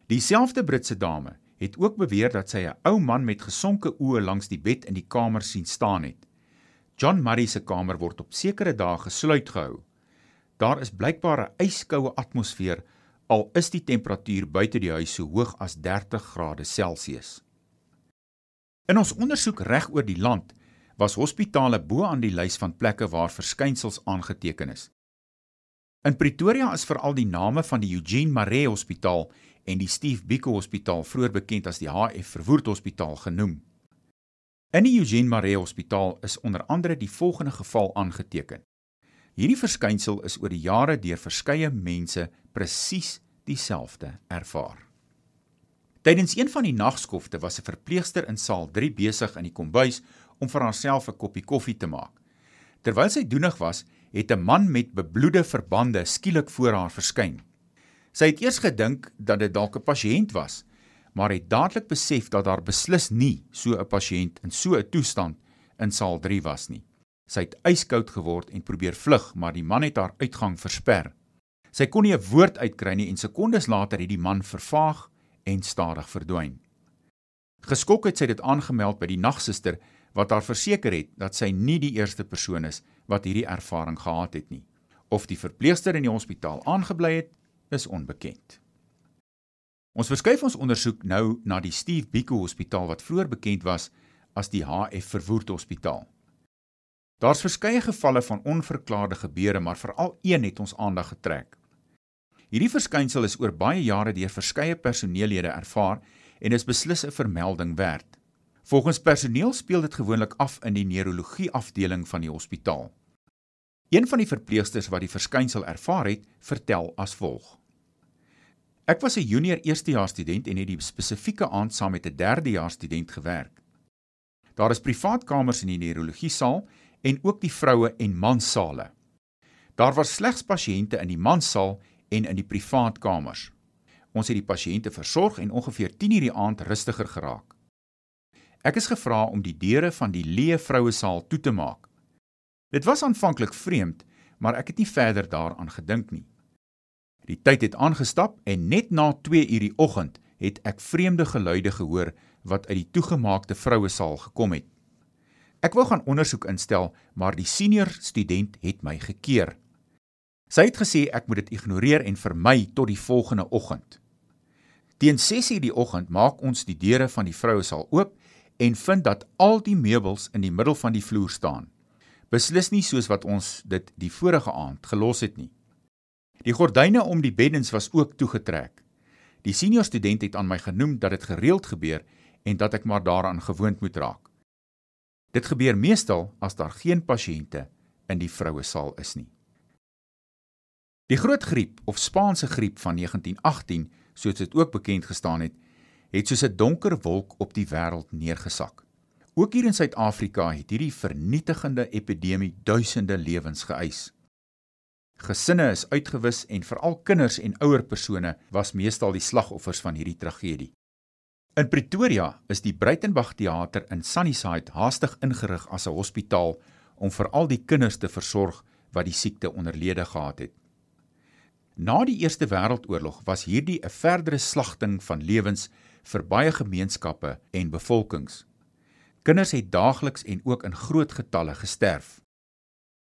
Dieselfde Britse dame het ook beweer dat sy 'n ou man met gesonke oë langs die bed in die kamer sien staan het. John Murray se kamer word op sekere dae gesluit gehou. Daar is blykbaar 'n yskoue atmosfeer, al is die temperatuur buite die huis so hoog as 30 grade Celsius. In ons ondersoek reg oor die land was hospitale bo aan die lys van plekke waar verskynsels aangeteken is. In Pretoria is veral die name van die Eugene Maree Hospitaal en die Steve Biko Hospitaal, vroeër bekend as die HF Verwoerd Hospitaal, genoem. In die Eugene Maree Hospitaal is onder andere die volgende geval aangeteken. Hierdie verskynsel is oor die jare deur verskeie mense presies dieselfde ervaar. Tydens een van die nagskofte was 'n verpleegster in saal 3 besig in die kombuis om vir haarself 'n koppie koffie te maak. Terwyl sy doenig was, het 'n man met bebloede verbande skielik voor haar verskyn. Sy het eers gedink dat dit dalk 'n pasiënt was, maar het dadelik besef dat daar beslis nie so 'n pasiënt in so 'n toestand in saal 3 was nie. Sy het yskoud geword en probeer vlug, maar die man het haar uitgang versper. Sy kon nie 'n woord uitkry nie en sekondes later het die man vervaag en stadig verdwyn. Geskok het sy dit aangemeld by die nagsuster wat haar verseker het dat sy nie die eerste persoon is wat hierdie ervaring gehad het nie. Of die verpleegster in die hospitaal aangebly het, is onbekend. Ons verskuif ons ondersoek nou na die Steve Biko Hospitaal wat vroeër bekend was as die HF Verwoerd Hospitaal. Daar's verskeie gevalle van onverklaarde gebeure, maar veral een het ons aandag getrek. Hierdie verskynsel is oor baie jare deur verskeie personeellede ervaar en is beslis 'n vermelding werd. Volgens personeel speel dit gewoonlik af in die neurologie afdeling van die hospitaal. Een van die verpleegsters wat die verskynsel ervaar het, vertel as volg. Ek was 'n junior eerstejaars student en het die spesifieke aand saam met 'n derdejaars student gewerk. Daar is privaatkamers in die neurologiesaal en ook die vroue- en manssale. Daar was slegs pasiënte in die manssaal en in die privaatkamers. Ons het die pasiënte versorg en ongeveer 10:00 die aand rustiger geraak. Ek is gevra om die deure van die leë vrouesaal toe te maak. Dit was aanvanklik vreemd, maar ek het nie verder daaraan gedink nie. Die tyd het aangestap en net na 2:00 die oggend het ek vreemde geluide gehoor wat uit die toegemaakte vrouesaal gekom het. Ek wou gaan ondersoek instel, maar die senior student het my gekeer. Sy het gesê ek moet dit ignoreer en vermy tot die volgende oggend. Teen 6:00 die oggend maak ons die deure van die vrouesaal oop en vind dat al die meubels in die middel van die vloer staan. Beslis nie soos wat ons dit die vorige aand gelos het nie. Die gordyne om die beddens was ook toegetrek. Die senior student het aan my genoem dat dit gereeld gebeur en dat ek maar daaraan gewoond moet raak. Dit gebeur meestal as daar geen pasiënte in die vrouesaal is nie. Die groot griep of Spaanse griep van 1918, soos dit ook bekend gestaan het, het soos 'n donker wolk op die wêreld neergesak. Ook hier in Suid-Afrika het hierdie vernietigende epidemie duisende lewens geëis. Gesinne is uitgewis en veral kinders en ouer persone was meestal die slagoffers van hierdie tragedie. In Pretoria is die Breitenberg Theater in Sunnyside haastig ingerig as 'n hospitaal om veral die kinders te versorg wat die siekte onderlede gehad het. Na die Eerste Wêreldoorlog was hierdie 'n verdere slagting van lewens vir baie gemeenskappe en bevolkings. Kinders het daagliks en ook in groot getalle gesterf.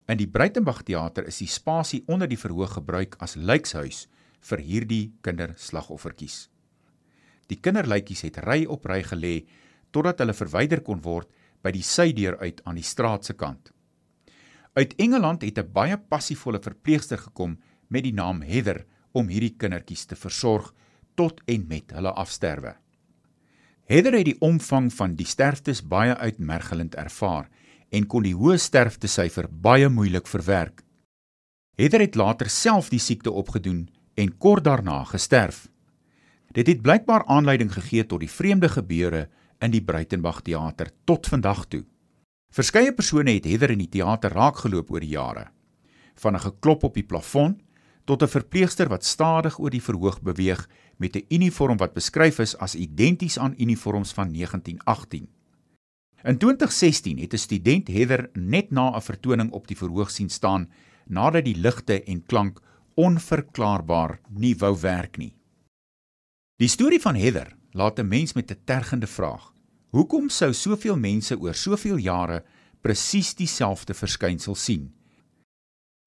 In die Breitenberg Theater is die spasie onder die verhoog gebruik as lijkshuis vir hierdie kinderslagoffertjies. Die kinderlykies het ry op ry gelê totdat hulle verwyder kon word by die sydeur uit aan die straat se kant. Uit Engeland het 'n baie passievolle verpleegster gekom met die naam Heather om hierdie kindertjies te versorg tot en met hulle afsterwe. Heather het die omvang van die sterftes baie uitmergelend ervaar en kon die hoë sterftesyfer baie moeilik verwerk. Heather het later self die siekte opgedoen en kort daarna gesterf. Dit het blykbaar aanleiding gegee tot die vreemde gebeure in die Breitenberg Theater tot vandag toe. Verskeie persone het Heather in die theater raakgeloop oor die jare. Van 'n geklop op die plafon tot 'n verpleegster wat stadig oor die verhoog beweeg met 'n uniform wat beskryf is as identies aan uniforms van 1918. In 2016 het 'n student Heather net na 'n vertoning op die verhoog sien staan nadat die ligte en klank onverklaarbaar nie wou werk nie. Die storie van Heather laat 'n mens met 'n tergende vraag. Hoekom sou soveel mense oor soveel jare presies dieselfde verskynsel sien?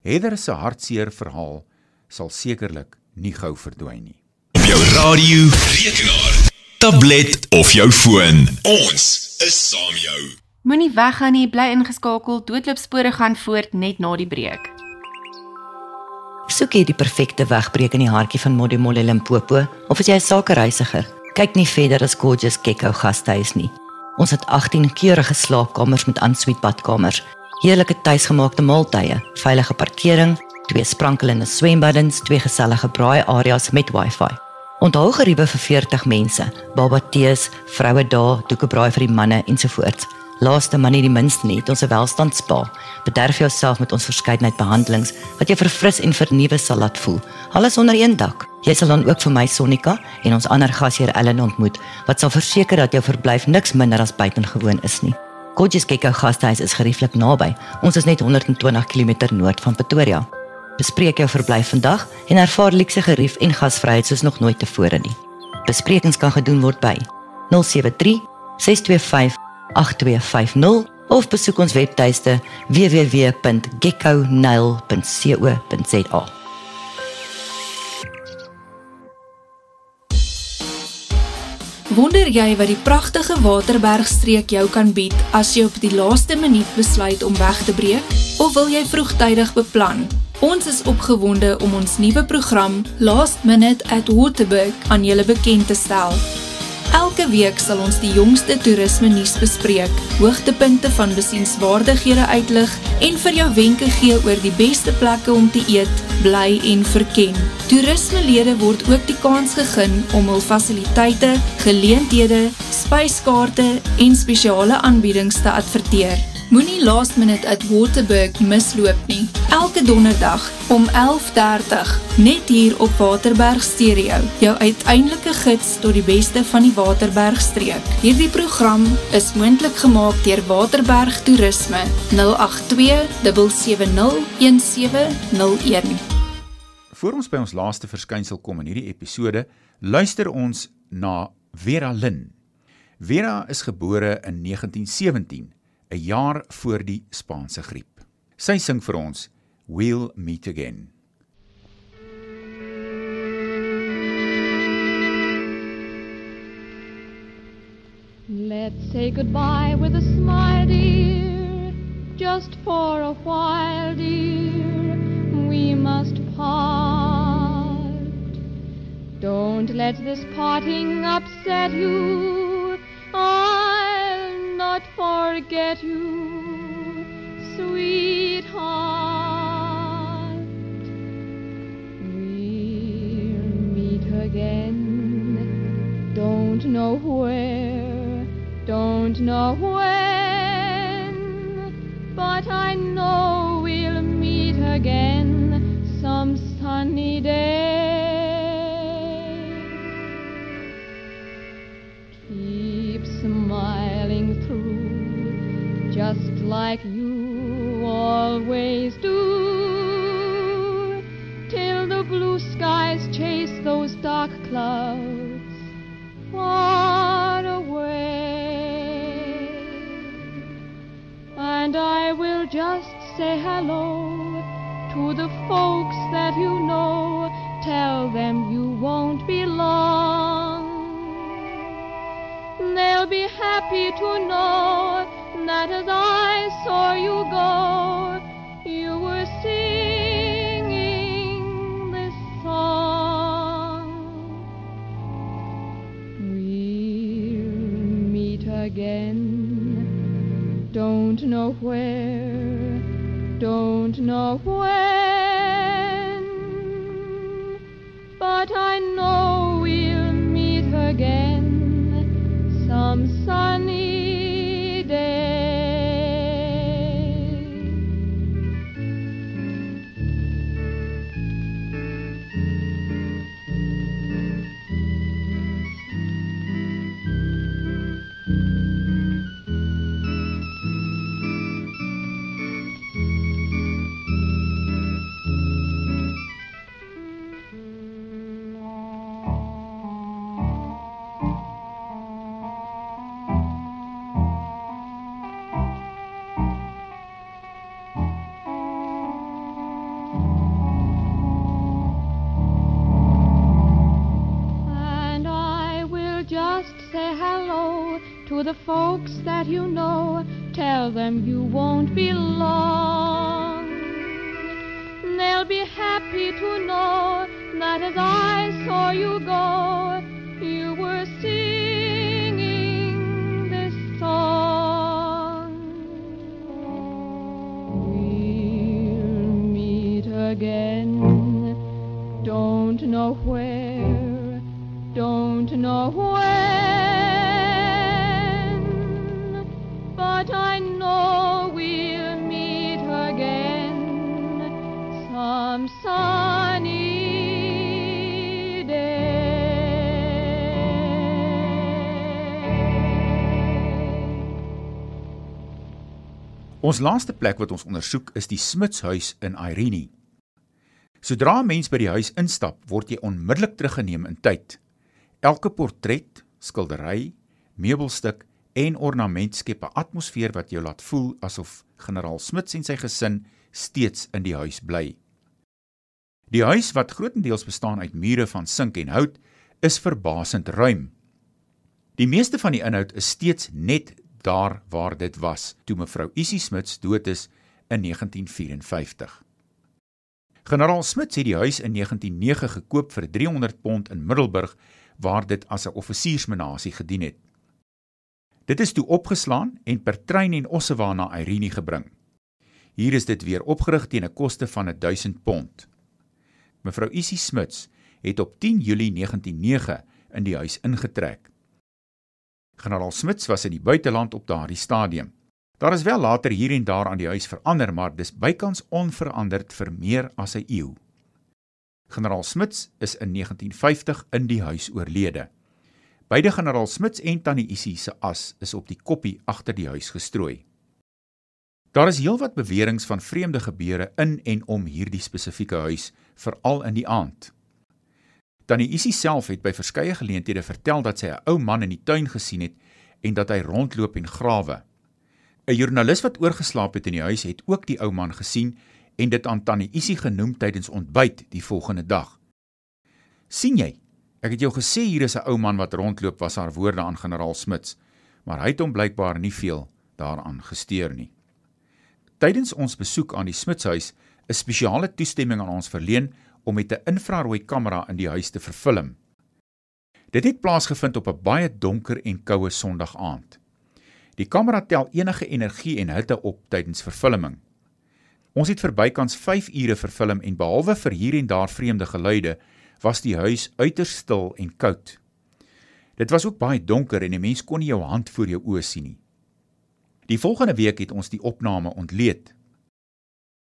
Heather se hartseer verhaal sal sekerlik nie gou verdwyn nie. Op jou radio, rekenaar, tablet of jou foon. Ons is saam jou. Moenie weggaan nie, bly ingeskakel. Doodloopspore gaan voort net na die breek. Soek jy die perfekte wegbreek in die hartjie van Modi Mole Limpopo of is jy 'n sakereisiger? Kyk nie verder as Gorgeous Gecko Gastehuis nie. Ons het 18 keurige slaapkamers met ensuite badkamers Heerlike tuisgemaakte maaltye, veilige parkering, 2 sprankelende swembaddens, 2 gesellige braai-areas met wifi. Onthou geriewe vir 40 mense, babatees, vroue dae, doekebraai vir die manne ensovoorts. Laaste maar nie die minste nie, het ons 'n welstandspa. Bederf jouself met ons verskeidenheid behandelings wat jou verfris en vernuwe sal laat voel. Alles onder een dak. Jy sal dan ook vir my Sonika en ons ander gasheer Ellen ontmoet, wat sal verseker dat jou verblyf niks minder as buitengewoon is nie. Kodjies Gekko Gastehuis is gerieflik naby. Ons is net 120 km noord van Pretoria. Bespreek jou verblyf vandag en ervaar luukse gerief en gasvryheid soos nog nooit tevore nie. Besprekings kan gedoen word by 073 625 8250 of besoek ons webtuiste www.gekkonail.co.za. Wonder jy wat die pragtige Waterbergstreek jou kan bied as jy op die laaste minuut besluit om weg te breek? Of wil jy vroegtydig beplan? Ons is opgewonde om ons nuwe program Last Minute at Waterberg aan julle bekend te stel. Elke week sal ons die jongste toerisme nuus bespreek, hoogtepunte van besienswaardighede uitlig en vir jou wenke gee oor die beste plekke om te eet, bly en verken. Toerismelede word ook die kans gegee om hul fasiliteite, geleenthede, spyskaarte en spesiale aanbiedings te adverteer. Moenie Last Minute at Waterberg misloop nie. Elke donderdag om 11:30, net hier op Waterberg Stereo, jou uiteindelike gids tot die beste van die Waterbergstreek. Hierdie program is moontlik gemaak deur Waterberg Toerisme 082 770 1701. Voor ons by ons laaste verskynsel kom in hierdie episode, luister ons na Vera Lynn. Vera is gebore in 1917, 'n jaar voor die Spaanse griep. Sy sing vir ons We'll Meet Again. Let's say goodbye with a smile, dear, just for a while, dear, we must part. Don't let this parting upset you, I'll not forget you, sweetheart. We'll meet again, don't know where, don't know when, but I know we'll meet again some sunny day. Keep smiling through, just like you always do, till the blue skies chase those dark clouds far away. And I will just say hello to the folks that you know, tell them you won't be long. They'll be happy to know that as I saw you go, you were singing this song. We'll meet again, don't know where, don't know when, but I know we'll meet again some sunny day. To the folks that you know, tell them you won't be long. They'll be happy to know that as I saw you go, you were singing this song. I know we'll meet again some sunny day. Ons laaste plek wat ons ondersoek is die Smitshuis in Irene. Sodra 'n mens by die huis instap, word jy onmiddellik teruggeneem in tyd. Elke portret, skildery, meubelstuk en ornament skep 'n atmosfeer wat jou laat voel asof generaal Smits en sy gesin steeds in die huis bly. Die huis, wat grootendeels bestaan uit mure van sink en hout, is verbasend ruim. Die meeste van die inhoud is steeds net daar waar dit was, toe mevrou Isie Smits dood is in 1954. Generaal Smits het die huis in 1909 gekoop vir £300 in Middelburg, waar dit as 'n offisiersmenasie gedien het. Dit is toe opgeslaan en per trein en ossewa na Irene gebring. Hier is dit weer opgerig teen 'n koste van £1000. Mevrou Isie Smits het op 10 Julie 1909 in die huis ingetrek. Generaal Smits was in die buiteland op daardie stadium. Daar is wel later hier en daar aan die huis verander, maar dis bykans onveranderd vir meer as 'n eeu. Generaal Smits is in 1950 in die huis oorlede. Beide generaal Smits en tannie Isie se as is op die koppie agter die huis gestrooi. Daar is heelwat beweringe van vreemde gebeure in en om hierdie spesifieke huis, veral in die aand. Tannie Isie self het by verskeie geleenthede vertel dat sy 'n ou man in die tuin gesien het en dat hy rondloop en grawe. 'n Joernalis wat oorgeslaap het in die huis het ook die ou man gesien en dit aan tannie Isie genoem tydens ontbyt die volgende dag. "Sien jy, ek het jou gesê hier is 'n ou man wat rondloop," was haar woorde aan generaal Smits, maar hy het hom blykbaar nie veel daaraan gesteer nie. Tydens ons besoek aan die Smitshuis is spesiale toestemming aan ons verleen om met 'n infrarooi kamera in die huis te verfilm. Dit het plaasgevind op 'n baie donker en koue Sondag aand. Die kamera tel enige energie en hitte op tydens verfilming. Ons het vir bykans 5 ure verfilm en behalwe vir hier en daar vreemde geluide, was die huis uiters stil en koud. Dit was ook baie donker en 'n mens kon nie jou hand voor jou oë sien nie. Die volgende week het ons die opname ontleed.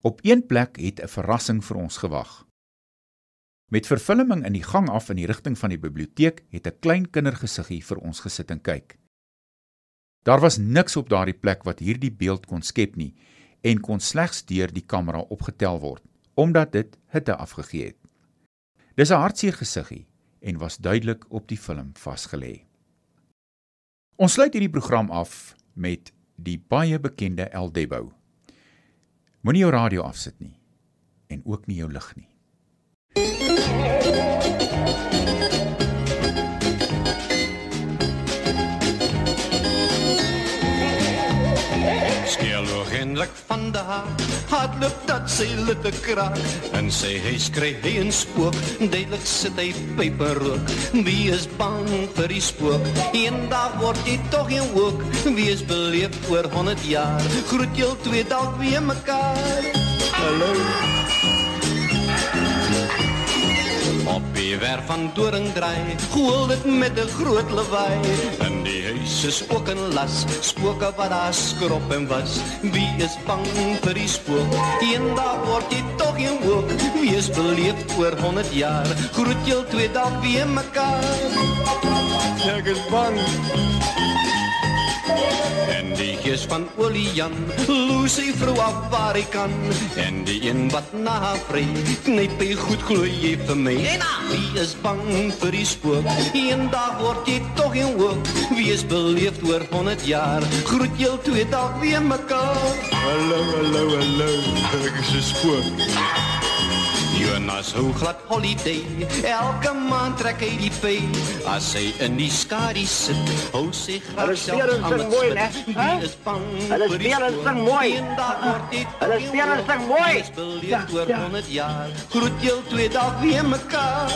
Op een plek het 'n verrassing vir ons gewag. Met verfilming in die gang af in die rigting van die biblioteek het 'n klein kindergesiggie vir ons gesit en kyk. Daar was niks op daardie plek wat hierdie beeld kon skep nie en kon slegs deur die kamera opgetel word, omdat dit hitte afgegee het. Dis 'n hartseer gesiggie en was duidelik op die film vasgelê. Ons sluit hierdie program af met die baie bekende El Debo. Moenie jou radio afsit nie en ook nie jou lig nie. Skeeloog Hendrik van der Haag, hardloop dat sy litte kraak, en sy huis kry hy 'n spook, duidelik sit hy pyperook. Wie is bang vir die spook? Eendag word jy tog een ook, wie is beleef oor 100 jaar, groet jul twee dalk weer mekaar. Hallo. Op die werf van Doringdraai, goel dit met 'n groot lawaai. In die huis is ook 'n las, spooke wat daar skrop en was. Wie is bang vir die spook? Eendag word jy tog een ook, wie is beleef oor 100 jaar, groet jul twee dalk weer mekaar. Ek is bang. En die gees van Olian, loos sy vrou af waar hy kan, en die een wat na haar vry, knyp hy goed glooi jy vir my. Wie is bang vir die spook? Eendag word jy tog een ook, wie is beleefd oor 100 jaar, groet jul twee dalk weer mekaar. Hallo, hallo, hallo, ek is 'n spook. Jonas hou glad holiday, elke maand trek hy die pay. As hy in die skadu sit, hou sy graag self aan het spit. Wie is bang vir die spook? Eendag word hy tog een ook, wie is beleefd oor 100 jaar, groet jul twee dalk weer mekaar.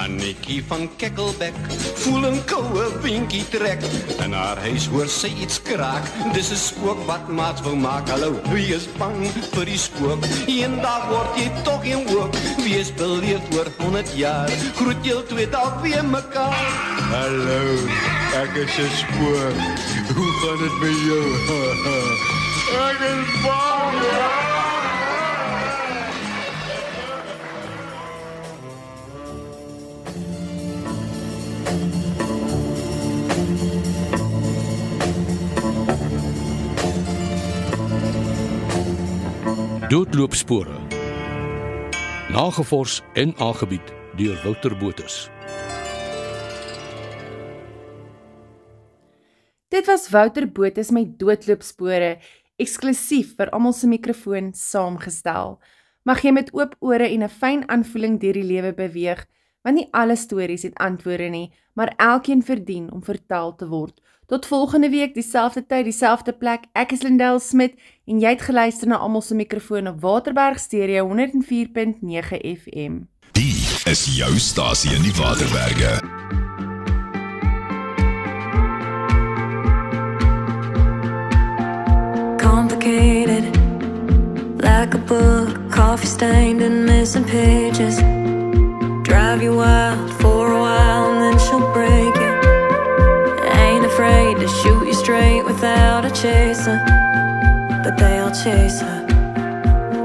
Annikie van Kekkelbek voel 'n koue winkie trek. In haar huis hoor sy iets kraak, dis 'n spook wat maats wou maak. Hallo, wie is bang vir die spook? Eendag word jy tog een ook, wie is beleefd oor 100 jaar, groet jul twee dalk weer mekaar. Hallo. Ek is 'n spoor. Hoe gaan dit met jou? Ek is bang. Doodloopspore. Nagevors en aangebied deur Wouter Botha. Dit was Wouter Botha met Doodloopspore, eksklusief vir almal se mikrofoon saamgestel. Mag jy met oop ore en 'n fyn aanvoeling deur die lewe beweeg, want nie alle stories het antwoorde nie, maar elkeen verdien om vertel te word. Tot volgende week, dieselfde tyd, dieselfde plek. Ek is Lindel Smit en jy het geluister na almal se mikrofoon op Waterberg Stereo 104.9 FM. Die is jou stasie in die Waterberge. Complicated, like a book, coffee stained and missing pages. Drive you wild for a while and then she'll break you. Ain't afraid to shoot you straight without a chaser, but they'll chase her.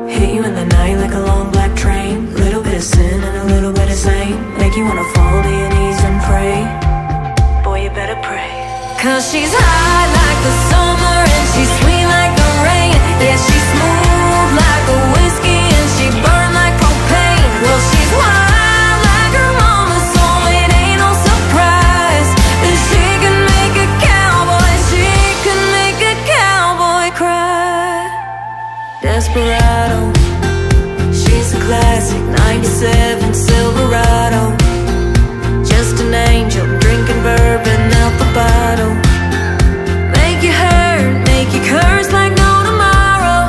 Hit you in the night like a long black train. Little bit of sin and a little bit of saint. Make you wanna fall to your knees and pray. Boy, you better pray. 'Cause she's high like the summer and she's sweet like the rain. Yeah, she's smooth like a whiskey and she burn like propane. Well, she's wild like her mama, so it ain't no surprise that she can make a cowboy, she can make a cowboy cry. Desperado, she's a classic 97 Silverado. Just an angel drinking bourbon out the bottle. Make you hurt, make you curse like no tomorrow,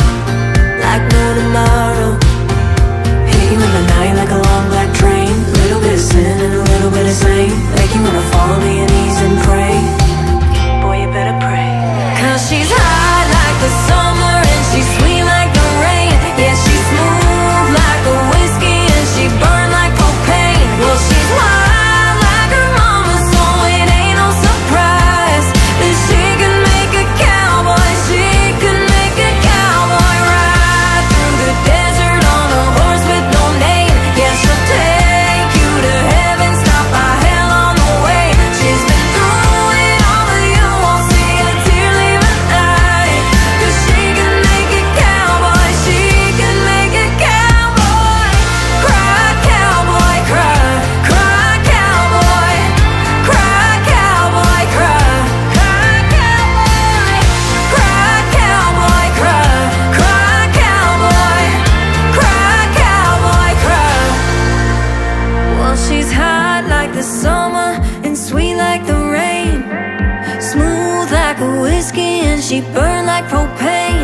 like no tomorrow. Hit you in the night like a long black train. Little bit of sin and a little bit of saint. Make you wanna fall to your knees and pray. Boy, you better pray. 'Cause she's high like the summer and she's sweet like the rain. Yeah, she's smooth like a whiskey and she burn like propane. Well, she's wild like her mama, so it ain't no surprise that she can make a cowboy, she can make a cowboy ride through the desert on a horse with no name. Yeah, she'll take you to heaven, stop by hell on the way. She's been through it all, but you won't see a tear leave an eye. 'Cause she can make a cowboy, she can make a cowboy cry, cowboy cry, cry cowboy, cry cowboy cry, cry cowboy, cry cowboy cry, cry cowboy, cry cowboy cry. Well, she's hot like the summer and sweet like the rain. Smooth like a whiskey and she burn like propane.